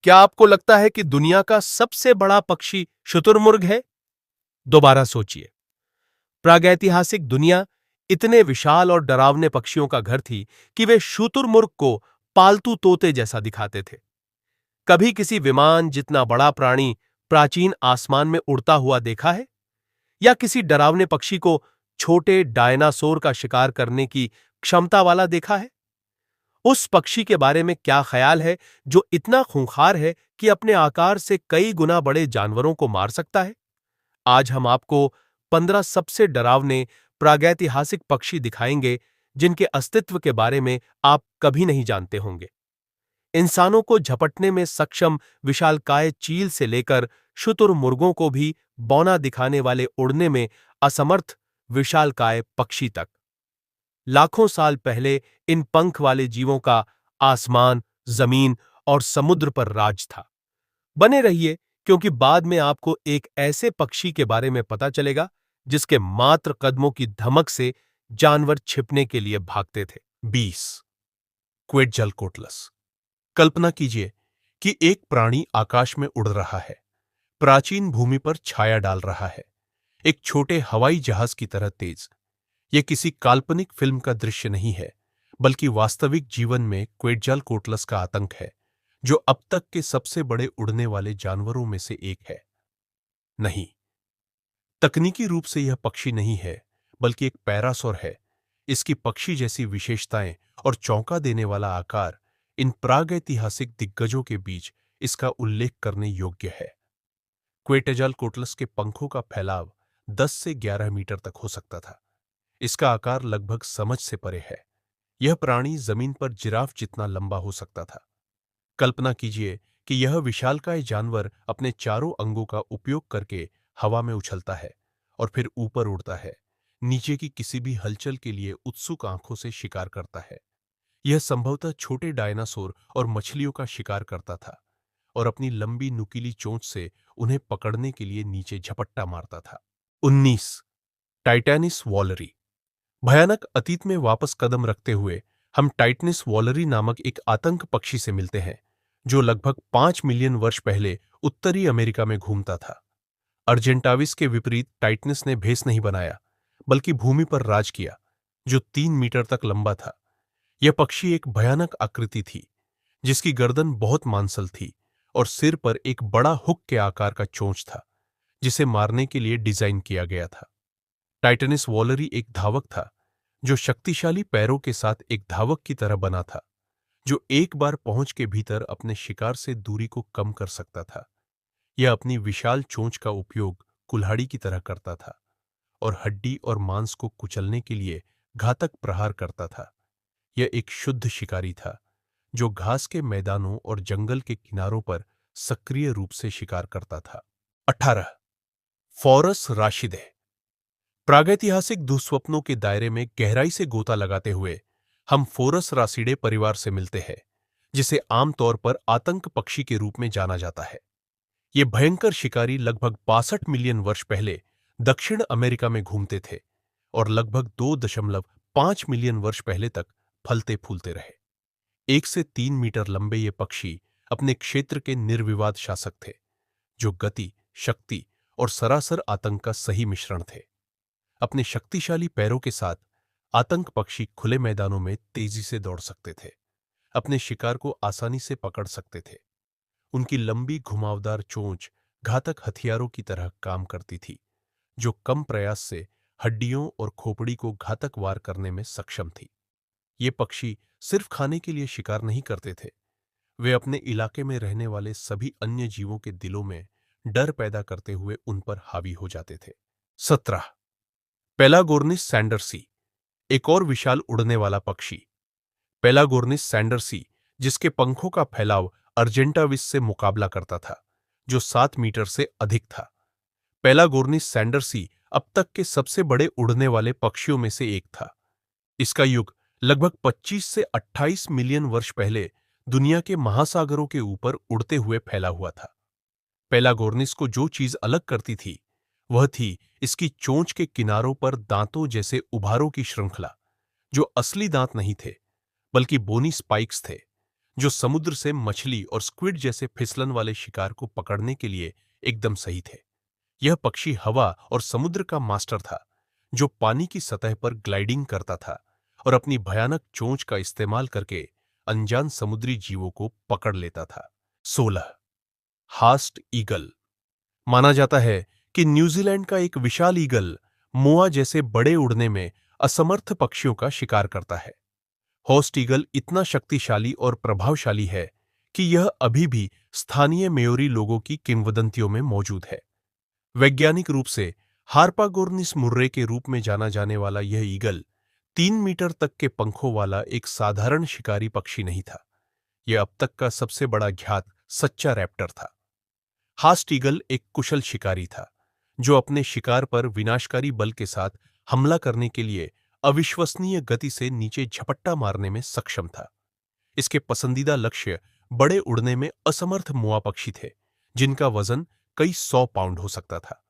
क्या आपको लगता है कि दुनिया का सबसे बड़ा पक्षी शुतुरमुर्ग है? दोबारा सोचिए। प्रागैतिहासिक दुनिया इतने विशाल और डरावने पक्षियों का घर थी कि वे शुतुरमुर्ग को पालतू तोते जैसा दिखाते थे। कभी किसी विमान जितना बड़ा प्राणी प्राचीन आसमान में उड़ता हुआ देखा है? या किसी डरावने पक्षी को छोटे डायनासोर का शिकार करने की क्षमता वाला देखा है? उस पक्षी के बारे में क्या ख्याल है जो इतना खूंखार है कि अपने आकार से कई गुना बड़े जानवरों को मार सकता है? आज हम आपको 15 सबसे डरावने प्रागैतिहासिक पक्षी दिखाएंगे जिनके अस्तित्व के बारे में आप कभी नहीं जानते होंगे। इंसानों को झपटने में सक्षम विशालकाय चील से लेकर शुतुरमुर्गों को भी बौना दिखाने वाले उड़ने में असमर्थ विशालकाय पक्षी तक। लाखों साल पहले इन पंख वाले जीवों का आसमान, जमीन और समुद्र पर राज था। बने रहिए, क्योंकि बाद में आपको एक ऐसे पक्षी के बारे में पता चलेगा जिसके मात्र कदमों की धमक से जानवर छिपने के लिए भागते थे। 20 क्वेटज़ालकोट्लस। कल्पना कीजिए कि एक प्राणी आकाश में उड़ रहा है, प्राचीन भूमि पर छाया डाल रहा है, एक छोटे हवाई जहाज की तरह तेज। यह किसी काल्पनिक फिल्म का दृश्य नहीं है, बल्कि वास्तविक जीवन में क्वेटज़ालकोट्लस का आतंक है, जो अब तक के सबसे बड़े उड़ने वाले जानवरों में से एक है। नहीं, तकनीकी रूप से यह पक्षी नहीं है, बल्कि एक पैरासौर है। इसकी पक्षी जैसी विशेषताएं और चौंका देने वाला आकार इन प्रागैतिहासिक दिग्गजों के बीच इसका उल्लेख करने योग्य है। क्वेटज़ालकोट्लस के पंखों का फैलाव 10 से 11 मीटर तक हो सकता था। इसका आकार लगभग समझ से परे है। यह प्राणी जमीन पर जिराफ जितना लंबा हो सकता था। कल्पना कीजिए कि यह विशालकाय जानवर अपने चारों अंगों का उपयोग करके हवा में उछलता है और फिर ऊपर उड़ता है, नीचे की किसी भी हलचल के लिए उत्सुक आंखों से शिकार करता है। यह संभवतः छोटे डायनासोर और मछलियों का शिकार करता था और अपनी लंबी नुकीली चोंच से उन्हें पकड़ने के लिए नीचे झपट्टा मारता था। 19 टाइटैनिस वॉलरी। भयानक अतीत में वापस कदम रखते हुए हम टाइटनिस वॉलरी नामक एक आतंक पक्षी से मिलते हैं, जो लगभग 5 मिलियन वर्ष पहले उत्तरी अमेरिका में घूमता था। अर्जेंटाविस के विपरीत टाइटनिस ने भेष नहीं बनाया, बल्कि भूमि पर राज किया, जो 3 मीटर तक लंबा था। यह पक्षी एक भयानक आकृति थी, जिसकी गर्दन बहुत मांसल थी और सिर पर एक बड़ा हुक के आकार का चोंच था, जिसे मारने के लिए डिजाइन किया गया था। टाइटनिस वॉलरी एक धावक था, जो शक्तिशाली पैरों के साथ एक धावक की तरह बना था, जो एक बार पहुंच के भीतर अपने शिकार से दूरी को कम कर सकता था। यह अपनी विशाल चोंच का उपयोग कुल्हाड़ी की तरह करता था और हड्डी और मांस को कुचलने के लिए घातक प्रहार करता था। यह एक शुद्ध शिकारी था, जो घास के मैदानों और जंगल के किनारों पर सक्रिय रूप से शिकार करता था। 18 फॉरस राशिदे। प्रागैतिहासिक दुःस्वप्नों के दायरे में गहराई से गोता लगाते हुए हम फोरस रासिडे परिवार से मिलते हैं, जिसे आमतौर पर आतंक पक्षी के रूप में जाना जाता है। ये भयंकर शिकारी लगभग 62 मिलियन वर्ष पहले दक्षिण अमेरिका में घूमते थे और लगभग 2.5 मिलियन वर्ष पहले तक फलते फूलते रहे। 1 से 3 मीटर लंबे ये पक्षी अपने क्षेत्र के निर्विवाद शासक थे, जो गति, शक्ति और सरासर आतंक का सही मिश्रण थे। अपने शक्तिशाली पैरों के साथ आतंक पक्षी खुले मैदानों में तेजी से दौड़ सकते थे, अपने शिकार को आसानी से पकड़ सकते थे। उनकी लंबी घुमावदार चोंच घातक हथियारों की तरह काम करती थी, जो कम प्रयास से हड्डियों और खोपड़ी को घातक वार करने में सक्षम थी। ये पक्षी सिर्फ खाने के लिए शिकार नहीं करते थे, वे अपने इलाके में रहने वाले सभी अन्य जीवों के दिलों में डर पैदा करते हुए उन पर हावी हो जाते थे। 17 पेलागोर्निस सैंडरसी। एक और विशाल उड़ने वाला पक्षी। पेलागोर्निस सैंडरसी, जिसके पंखों का फैलाव अर्जेंटाविस से मुकाबला करता था, जो 7 मीटर से अधिक था। पेलागोर्निस सैंडरसी अब तक के सबसे बड़े उड़ने वाले पक्षियों में से एक था। इसका युग लगभग 25 से 28 मिलियन वर्ष पहले दुनिया के महासागरों के ऊपर उड़ते हुए फैला हुआ था। पेलागोर्निस को जो चीज अलग करती थी, वह थी इसकी चोंच के किनारों पर दांतों जैसे उभारों की श्रृंखला, जो असली दांत नहीं थे, बल्कि बोनी स्पाइक्स थे, जो समुद्र से मछली और स्क्विड जैसे फिसलन वाले शिकार को पकड़ने के लिए एकदम सही थे। यह पक्षी हवा और समुद्र का मास्टर था, जो पानी की सतह पर ग्लाइडिंग करता था और अपनी भयानक चोंच का इस्तेमाल करके अनजान समुद्री जीवों को पकड़ लेता था। 16. Hast eagle. माना जाता है कि न्यूजीलैंड का एक विशाल ईगल मोआ जैसे बड़े उड़ने में असमर्थ पक्षियों का शिकार करता है। होस्ट ईगल इतना शक्तिशाली और प्रभावशाली है कि यह अभी भी स्थानीय मेयोरी लोगों की किंवदंतियों में मौजूद है। वैज्ञानिक रूप से हार्पागोर्निस मुर्रे के रूप में जाना जाने वाला यह ईगल 3 मीटर तक के पंखों वाला एक साधारण शिकारी पक्षी नहीं था। यह अब तक का सबसे बड़ा ज्ञात सच्चा रैप्टर था। हास्ट ईगल एक कुशल शिकारी था, जो अपने शिकार पर विनाशकारी बल के साथ हमला करने के लिए अविश्वसनीय गति से नीचे झपट्टा मारने में सक्षम था। इसके पसंदीदा लक्ष्य बड़े उड़ने में असमर्थ मोआ पक्षी थे, जिनका वजन कई 100 पाउंड हो सकता था।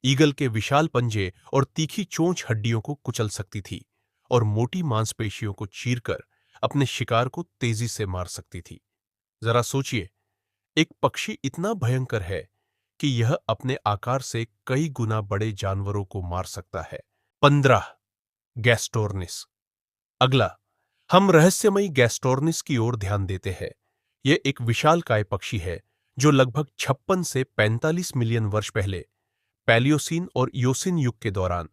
ईगल के विशाल पंजे और तीखी चोंच हड्डियों को कुचल सकती थी और मोटी मांसपेशियों को चीरकर अपने शिकार को तेजी से मार सकती थी। जरा सोचिए, एक पक्षी इतना भयंकर है कि यह अपने आकार से कई गुना बड़े जानवरों को मार सकता है। 15. गैस्टोर्निस। अगला, हम रहस्यमयी गैस्टोर्निस की ओर ध्यान देते हैं। यह एक विशालकाय पक्षी है जो लगभग 56 से 45 मिलियन वर्ष पहले पैलियोसीन और योसिन युग के दौरान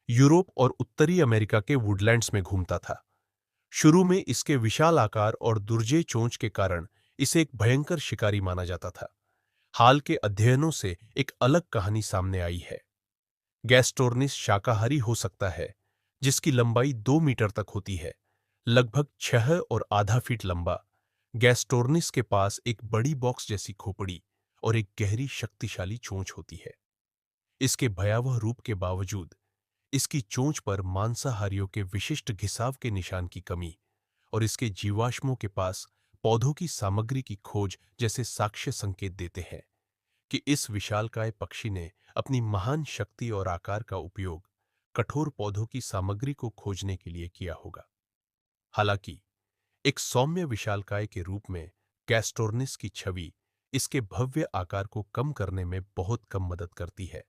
यूरोप और उत्तरी अमेरिका के वुडलैंड्स में घूमता था। शुरू में इसके विशाल आकार और दुर्जेय चोंच के कारण इसे एक भयंकर शिकारी माना जाता था। हाल के अध्ययनों से एक अलग कहानी सामने आई है। गैस्टोर्निस शाकाहारी हो सकता है, जिसकी लंबाई 2 मीटर तक होती है, लगभग 6.5 फीट लंबा। गैस्टोर्निस के पास एक बड़ी बॉक्स जैसी खोपड़ी और एक गहरी शक्तिशाली चोंच होती है। इसके भयावह रूप के बावजूद इसकी चोंच पर मांसाहारियों के विशिष्ट घिसाव के निशान की कमी और इसके जीवाश्मों के पास पौधों की सामग्री की खोज जैसे साक्ष्य संकेत देते हैं कि इस विशालकाय पक्षी ने अपनी महान शक्ति और आकार का उपयोग कठोर पौधों की सामग्री को खोजने के लिए किया होगा। हालांकि एक सौम्य विशालकाय के रूप में गैस्टोर्निस की छवि इसके भव्य आकार को कम करने में बहुत कम मदद करती है,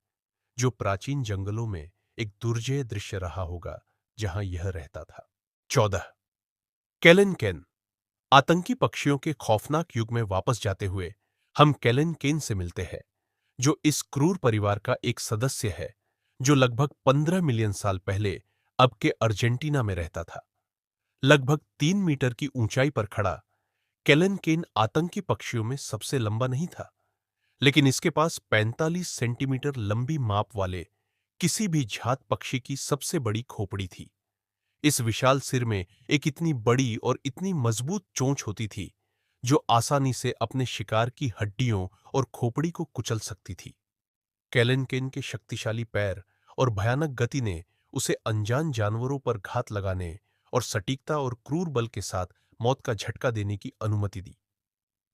जो प्राचीन जंगलों में एक दुर्जय दृश्य रहा होगा जहां यह रहता था। 14. कैलन केन। आतंकी पक्षियों के खौफनाक युग में वापस जाते हुए हम कैलन केन से मिलते हैं, जो इस क्रूर परिवार का एक सदस्य है जो लगभग 15 मिलियन साल पहले अब के अर्जेंटीना में रहता था। लगभग 3 मीटर की ऊंचाई पर खड़ा कैलन केन आतंकी पक्षियों में सबसे लंबा नहीं था, लेकिन इसके पास 45 सेंटीमीटर लंबी माप वाले किसी भी जात पक्षी की सबसे बड़ी खोपड़ी थी। इस विशाल सिर में एक इतनी बड़ी और इतनी मजबूत चोंच होती थी जो आसानी से अपने शिकार की हड्डियों और खोपड़ी को कुचल सकती थी। कैलन केन के शक्तिशाली पैर और भयानक गति ने उसे अनजान जानवरों पर घात लगाने और सटीकता और क्रूर बल के साथ मौत का झटका देने की अनुमति दी।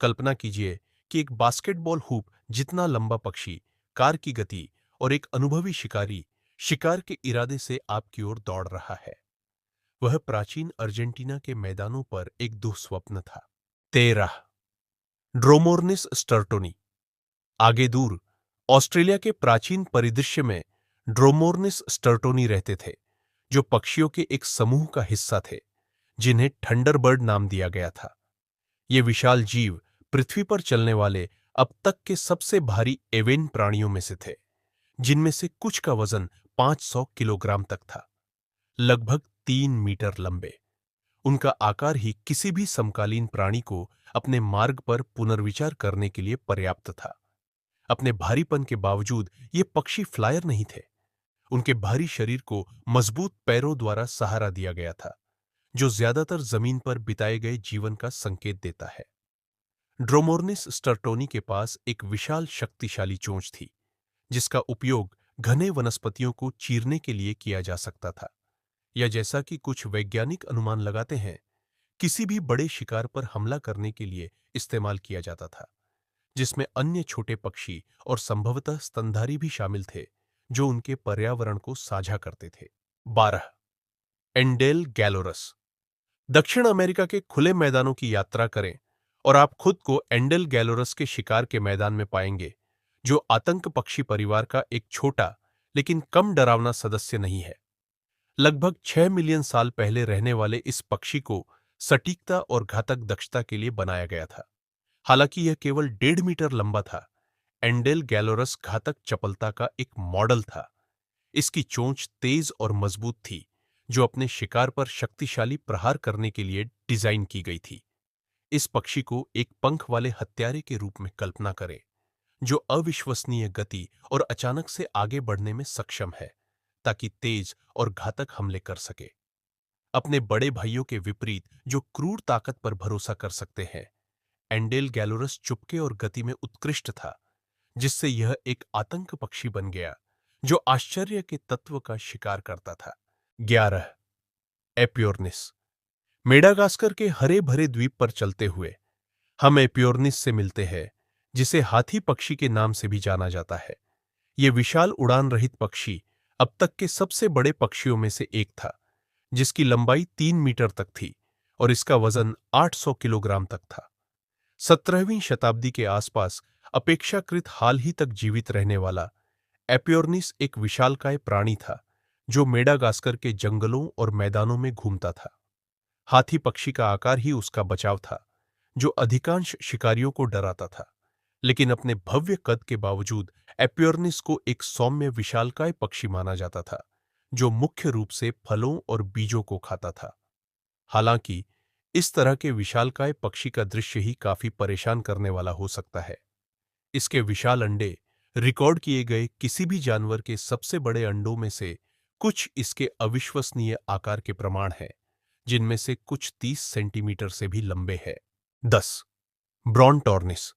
कल्पना कीजिए कि एक बास्केटबॉल हूप जितना लंबा पक्षी कार की गति और एक अनुभवी शिकारी शिकार के इरादे से आपकी ओर दौड़ रहा है। वह प्राचीन अर्जेंटीना के मैदानों पर एक दुःस्वप्न था। 13. ड्रोमोर्निस स्टर्टोनी। आगे दूर ऑस्ट्रेलिया के प्राचीन परिदृश्य में ड्रोमोर्निस स्टर्टोनी रहते थे, जो पक्षियों के एक समूह का हिस्सा थे जिन्हें थंडरबर्ड नाम दिया गया था। ये विशाल जीव पृथ्वी पर चलने वाले अब तक के सबसे भारी एवेन प्राणियों में से थे, जिनमें से कुछ का वजन 500 किलोग्राम तक था। लगभग 3 मीटर लंबे, उनका आकार ही किसी भी समकालीन प्राणी को अपने मार्ग पर पुनर्विचार करने के लिए पर्याप्त था। अपने भारीपन के बावजूद ये पक्षी फ्लायर नहीं थे। उनके भारी शरीर को मजबूत पैरों द्वारा सहारा दिया गया था, जो ज्यादातर जमीन पर बिताए गए जीवन का संकेत देता है। ड्रोमोर्निस स्टर्टोनी के पास एक विशाल शक्तिशाली चोंच थी, जिसका उपयोग घने वनस्पतियों को चीरने के लिए किया जा सकता था, या जैसा कि कुछ वैज्ञानिक अनुमान लगाते हैं, किसी भी बड़े शिकार पर हमला करने के लिए इस्तेमाल किया जाता था, जिसमें अन्य छोटे पक्षी और संभवतः स्तनधारी भी शामिल थे जो उनके पर्यावरण को साझा करते थे। 12. एंडेल गैलोरस। दक्षिण अमेरिका के खुले मैदानों की यात्रा करें और आप खुद को एंडेल गैलोरस के शिकार के मैदान में पाएंगे, जो आतंक पक्षी परिवार का एक छोटा लेकिन कम डरावना सदस्य नहीं है। लगभग 6 मिलियन साल पहले रहने वाले इस पक्षी को सटीकता और घातक दक्षता के लिए बनाया गया था। हालांकि यह केवल 1.5 मीटर लंबा था, एंडेल गैलोरस घातक चपलता का एक मॉडल था। इसकी चोंच तेज और मजबूत थी, जो अपने शिकार पर शक्तिशाली प्रहार करने के लिए डिजाइन की गई थी। इस पक्षी को एक पंख वाले हत्यारे के रूप में कल्पना करें, जो अविश्वसनीय गति और अचानक से आगे बढ़ने में सक्षम है, ताकि तेज और घातक हमले कर सके। अपने बड़े भाइयों के विपरीत, जो क्रूर ताकत पर भरोसा कर सकते हैं, एंडेल गैलोरस चुपके और गति में उत्कृष्ट था, जिससे यह एक आतंक पक्षी बन गया जो आश्चर्य के तत्व का शिकार करता था। 11. एपियोर्निस। मेडागास्कर के हरे भरे द्वीप पर चलते हुए हम एपियोर्निस से मिलते हैं, जिसे हाथी पक्षी के नाम से भी जाना जाता है। यह विशाल उड़ान रहित पक्षी अब तक के सबसे बड़े पक्षियों में से एक था, जिसकी लंबाई 3 मीटर तक थी और इसका वजन 800 किलोग्राम तक था। 17वीं शताब्दी के आसपास अपेक्षाकृत हाल ही तक जीवित रहने वाला एपियोर्निस एक विशालकाय प्राणी था, जो मेडागास्कर के जंगलों और मैदानों में घूमता था। हाथी पक्षी का आकार ही उसका बचाव था, जो अधिकांश शिकारियों को डराता था। लेकिन अपने भव्य कद के बावजूद एपियोर्निस को एक सौम्य विशालकाय पक्षी माना जाता था, जो मुख्य रूप से फलों और बीजों को खाता था। हालांकि इस तरह के विशालकाय पक्षी का दृश्य ही काफी परेशान करने वाला हो सकता है। इसके विशाल अंडे रिकॉर्ड किए गए किसी भी जानवर के सबसे बड़े अंडों में से कुछ इसके अविश्वसनीय आकार के प्रमाण हैं, जिनमें से कुछ 30 सेंटीमीटर से भी लंबे हैं। 10. ब्रॉनटॉर्निस।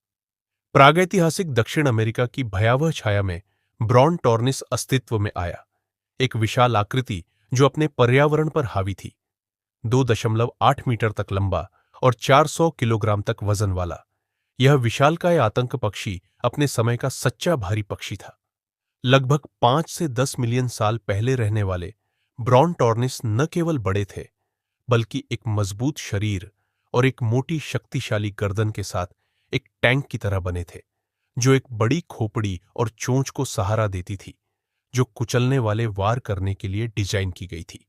प्रागैतिहासिक दक्षिण अमेरिका की भयावह छाया में ब्रॉनटॉर्निस अस्तित्व में आया, एक विशाल आकृति जो अपने पर्यावरण पर हावी थी। 2.8 मीटर तक लंबा और 400 किलोग्राम तक वजन वाला, यह विशालकाय आतंक पक्षी अपने समय का सच्चा भारी पक्षी था। लगभग 5 से 10 मिलियन साल पहले रहने वाले ब्रॉनटॉर्निस न केवल बड़े थे, बल्कि एक मजबूत शरीर और एक मोटी शक्तिशाली गर्दन के साथ एक टैंक की तरह बने थे, जो एक बड़ी खोपड़ी और चोंच को सहारा देती थी, जो कुचलने वाले वार करने के लिए डिजाइन की गई थी।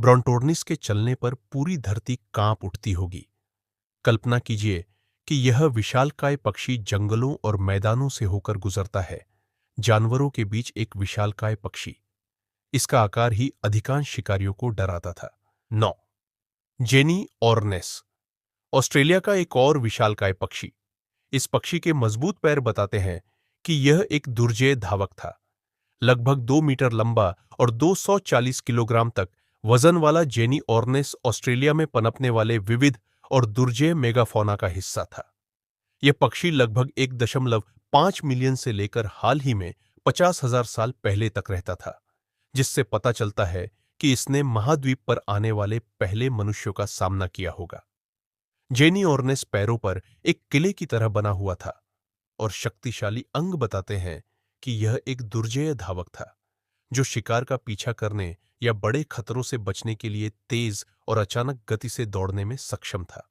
ब्रॉनटॉर्निस के चलने पर पूरी धरती कांप उठती होगी। कल्पना कीजिए कि यह विशालकाय पक्षी जंगलों और मैदानों से होकर गुजरता है, जानवरों के बीच एक विशालकाय पक्षी। इसका आकार ही अधिकांश शिकारियों को डराता था। 9. जेनी ऑर्नेस। ऑस्ट्रेलिया का एक और विशालकाय पक्षी। इस पक्षी के मजबूत पैर बताते हैं कि यह एक दुर्जेय धावक था। लगभग 2 मीटर लंबा और 240 किलोग्राम तक वजन वाला जेनी ऑर्नेस ऑस्ट्रेलिया में पनपने वाले विविध और दुर्जेय मेगाफौना का हिस्सा था। यह पक्षी लगभग 1.5 मिलियन से लेकर हाल ही में 50,000 साल पहले तक रहता था, जिससे पता चलता है कि इसने महाद्वीप पर आने वाले पहले मनुष्यों का सामना किया होगा। जेनी ऑर्नेस पैरों पर एक किले की तरह बना हुआ था और शक्तिशाली अंग बताते हैं कि यह एक दुर्जेय धावक था, जो शिकार का पीछा करने या बड़े खतरों से बचने के लिए तेज और अचानक गति से दौड़ने में सक्षम था।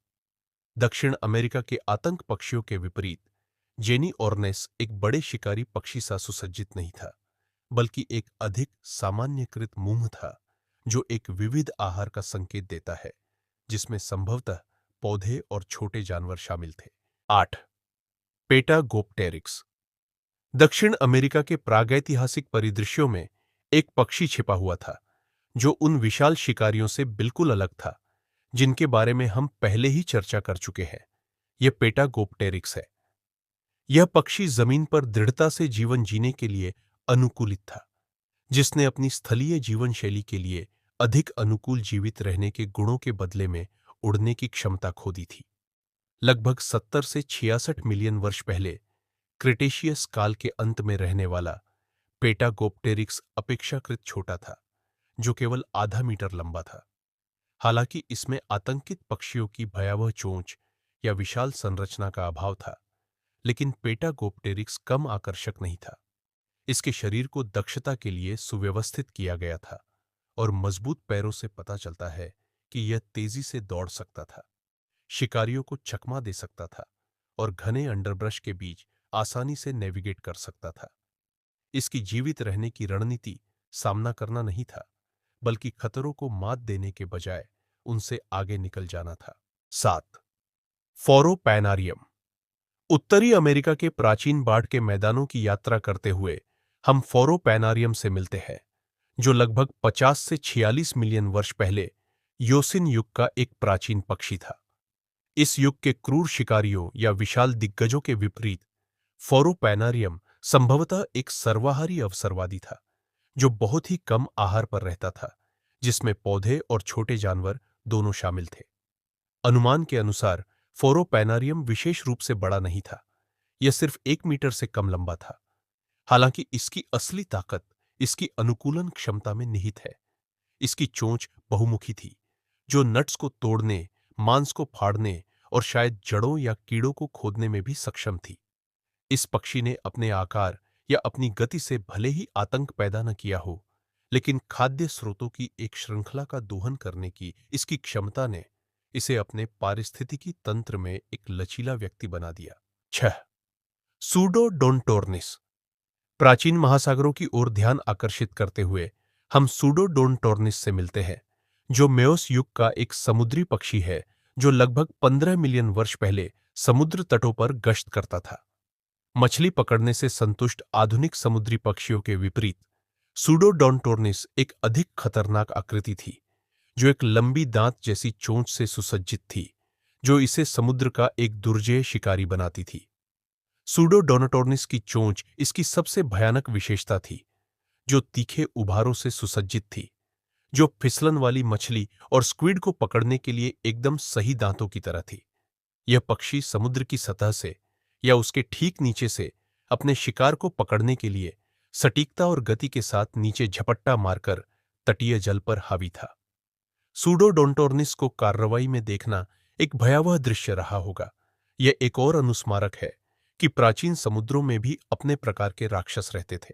दक्षिण अमेरिका के आतंक पक्षियों के विपरीत, जेनी ऑर्नेस एक बड़े शिकारी पक्षी सा सुसज्जित नहीं था, बल्कि एक अधिक सामान्यकृत मुंह था, जो एक विविध आहार का संकेत देता है, जिसमें संभवतः पौधे और छोटे जानवर शामिल थे। 8. पेटागोप्टेरिक्स। दक्षिण अमेरिका के प्रागैतिहासिक परिदृश्यों में एक पक्षी छिपा हुआ था, जो उन विशाल शिकारियों से बिल्कुल अलग था, जिनके बारे में हम पहले ही चर्चा कर चुके हैं। यह पेटागोप्टेरिक्स है। यह पक्षी जमीन पर दृढ़ता से जीवन जीने के लिए अनुकूलित था, जिसने अपनी स्थलीय जीवन शैली के लिए अधिक अनुकूल जीवित रहने के गुणों के बदले में उड़ने की क्षमता खो दी थी। लगभग 70 से 66 मिलियन वर्ष पहले क्रिटेशियस काल के अंत में रहने वाला पेटागोप्टेरिक्स अपेक्षाकृत छोटा था, जो केवल आधा मीटर लंबा था। हालांकि इसमें आतंकित पक्षियों की भयावह चोंच या विशाल संरचना का अभाव था, लेकिन पेटागोप्टेरिक्स कम आकर्षक नहीं था। इसके शरीर को दक्षता के लिए सुव्यवस्थित किया गया था और मजबूत पैरों से पता चलता है कि यह तेजी से दौड़ सकता था। शिकारियों को चकमा दे सकता था और घने अंडरब्रश के बीच आसानी से नेविगेट कर सकता था। इसकी जीवित रहने की रणनीति सामना करना नहीं था, बल्कि खतरों को मात देने के बजाय उनसे आगे निकल जाना था। 7. फोरोपेनारियम। उत्तरी अमेरिका के प्राचीन बाढ़ के मैदानों की यात्रा करते हुए हम फोरोपेनारियम से मिलते हैं, जो लगभग 50 से 46 मिलियन वर्ष पहले योसिन युग का एक प्राचीन पक्षी था। इस युग के क्रूर शिकारियों या विशाल दिग्गजों के विपरीत फोरोपेनारियम संभवतः एक सर्वाहारी अवसरवादी था, जो बहुत ही कम आहार पर रहता था, जिसमें पौधे और छोटे जानवर दोनों शामिल थे। अनुमान के अनुसार फोरोपेनारियम विशेष रूप से बड़ा नहीं था, यह सिर्फ 1 मीटर से कम लंबा था। हालांकि इसकी असली ताकत इसकी अनुकूलन क्षमता में निहित है। इसकी चोंच बहुमुखी थी, जो नट्स को तोड़ने, मांस को फाड़ने और शायद जड़ों या कीड़ों को खोदने में भी सक्षम थी। इस पक्षी ने अपने आकार या अपनी गति से भले ही आतंक पैदा न किया हो, लेकिन खाद्य स्रोतों की एक श्रृंखला का दोहन करने की इसकी क्षमता ने इसे अपने पारिस्थितिकी तंत्र में एक लचीला व्यक्ति बना दिया। 6. सूडोडोंटोर्निस। प्राचीन महासागरों की ओर ध्यान आकर्षित करते हुए हम सूडोडोंटोर्निस से मिलते हैं, जो मेओस युग का एक समुद्री पक्षी है जो लगभग 15 मिलियन वर्ष पहले समुद्र तटों पर गश्त करता था। मछली पकड़ने से संतुष्ट आधुनिक समुद्री पक्षियों के विपरीत सूडोडोंटोर्निस एक अधिक खतरनाक आकृति थी, जो एक लंबी दांत जैसी चोंच से सुसज्जित थी, जो इसे समुद्र का एक दुर्जेय शिकारी बनाती थी। सूडोडोंटोर्निस की चोंच इसकी सबसे भयानक विशेषता थी, जो तीखे उभारों से सुसज्जित थी, जो फिसलन वाली मछली और स्क्विड को पकड़ने के लिए एकदम सही दांतों की तरह थी। यह पक्षी समुद्र की सतह से या उसके ठीक नीचे से अपने शिकार को पकड़ने के लिए सटीकता और गति के साथ नीचे झपट्टा मारकर तटीय जल पर हावी था। सूडोडोंटोर्निस को कार्रवाई में देखना एक भयावह दृश्य रहा होगा। यह एक और अनुस्मारक है कि प्राचीन समुद्रों में भी अपने प्रकार के राक्षस रहते थे।